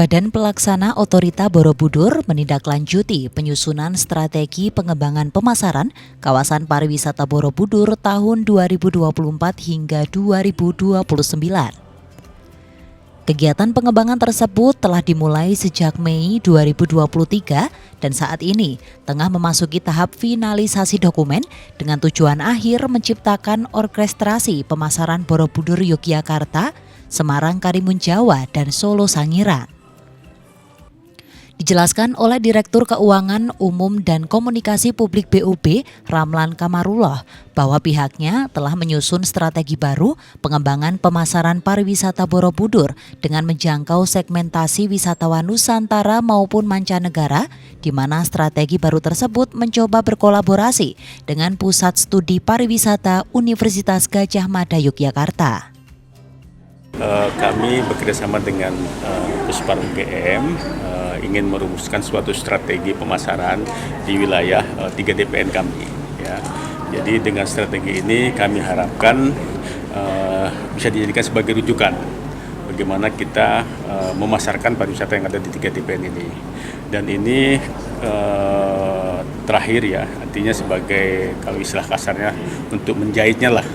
Badan Pelaksana Otorita Borobudur menindaklanjuti penyusunan strategi pengembangan pemasaran kawasan pariwisata Borobudur tahun 2024 hingga 2029. Kegiatan pengembangan tersebut telah dimulai sejak Mei 2023 dan saat ini tengah memasuki tahap finalisasi dokumen dengan tujuan akhir menciptakan orkestrasi pemasaran Borobudur Yogyakarta, Semarang Karimun Jawa, dan Solo Sangiran. Dijelaskan oleh Direktur Keuangan Umum dan Komunikasi Publik BUB, Ramlan Kamarullah, bahwa pihaknya telah menyusun strategi baru pengembangan pemasaran pariwisata Borobudur dengan menjangkau segmentasi wisatawan Nusantara maupun mancanegara, di mana strategi baru tersebut mencoba berkolaborasi dengan Pusat Studi Pariwisata Universitas Gadjah Mada Yogyakarta. Kami bekerjasama dengan Puspar UGM ingin merumuskan suatu strategi pemasaran di wilayah 3 DPN kami. Ya. Jadi dengan strategi ini kami harapkan bisa dijadikan sebagai rujukan bagaimana kita memasarkan pariwisata yang ada di 3 DPN ini. Dan ini terakhir ya, artinya sebagai kalau istilah kasarnya untuk menjahitnya lah.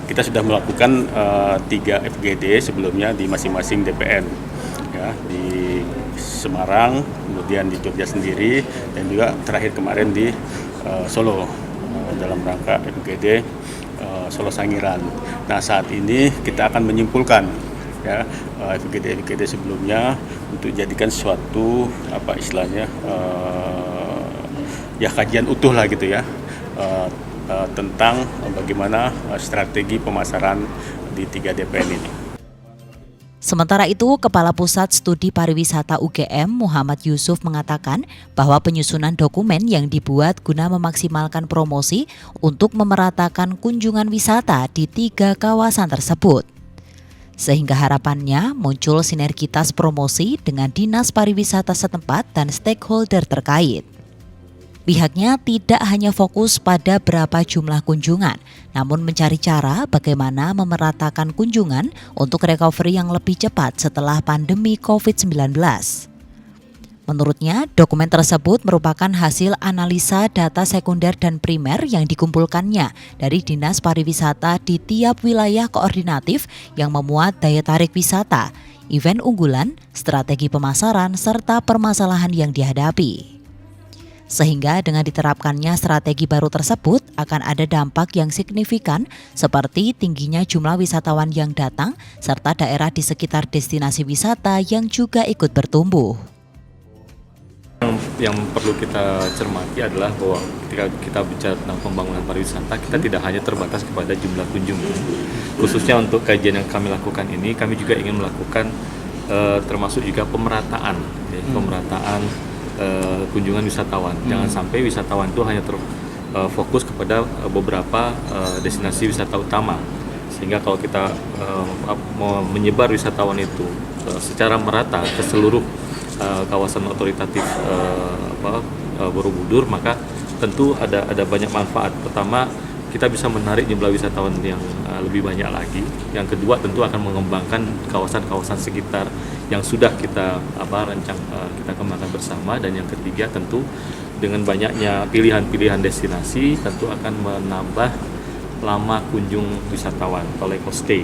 Kita sudah melakukan 3 FGD sebelumnya di masing-masing DPN, ya, di Semarang, kemudian di Jogja sendiri, dan juga terakhir kemarin di Solo dalam rangka FGD Solo Sangiran. Nah, saat ini kita akan menyimpulkan ya FGD sebelumnya untuk jadikan suatu ya kajian utuh lah gitu ya. Tentang bagaimana strategi pemasaran di 3 DPN ini. Sementara itu, Kepala Pusat Studi Pariwisata UGM Muhammad Yusuf mengatakan bahwa penyusunan dokumen yang dibuat guna memaksimalkan promosi untuk memeratakan kunjungan wisata di 3 kawasan tersebut. Sehingga harapannya muncul sinergitas promosi dengan dinas pariwisata setempat dan stakeholder terkait. Pihaknya tidak hanya fokus pada berapa jumlah kunjungan, namun mencari cara bagaimana memeratakan kunjungan untuk recovery yang lebih cepat setelah pandemi COVID-19. Menurutnya, dokumen tersebut merupakan hasil analisa data sekunder dan primer yang dikumpulkannya dari Dinas Pariwisata di tiap wilayah koordinatif yang memuat daya tarik wisata, event unggulan, strategi pemasaran, serta permasalahan yang dihadapi. Sehingga dengan diterapkannya strategi baru tersebut akan ada dampak yang signifikan seperti tingginya jumlah wisatawan yang datang serta daerah di sekitar destinasi wisata yang juga ikut bertumbuh. Yang perlu kita cermati adalah bahwa ketika kita bicara tentang pembangunan pariwisata, kita tidak hanya terbatas kepada jumlah kunjungan. Khususnya untuk kajian yang kami lakukan ini, kami juga ingin melakukan termasuk juga pemerataan kunjungan wisatawan. Jangan sampai wisatawan itu hanya terfokus kepada beberapa destinasi wisata utama. Sehingga kalau kita mau menyebar wisatawan itu secara merata ke seluruh kawasan otoritatif Borobudur, maka tentu ada banyak manfaat. Pertama, kita bisa menarik jumlah wisatawan yang lebih banyak lagi. Yang kedua, tentu akan mengembangkan kawasan-kawasan sekitar yang sudah kita rancang kita kembangkan bersama. Dan yang ketiga, tentu dengan banyaknya pilihan-pilihan destinasi tentu akan menambah lama kunjung wisatawan atau eco stay.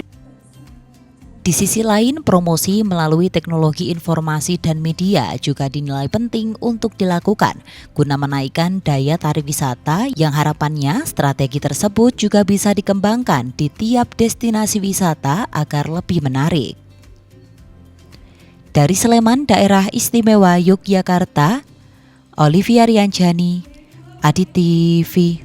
Di sisi lain, promosi melalui teknologi informasi dan media juga dinilai penting untuk dilakukan guna menaikkan daya tarik wisata yang harapannya strategi tersebut juga bisa dikembangkan di tiap destinasi wisata agar lebih menarik. Dari Sleman, Daerah Istimewa Yogyakarta, Olivia Rianjani, Adi TV.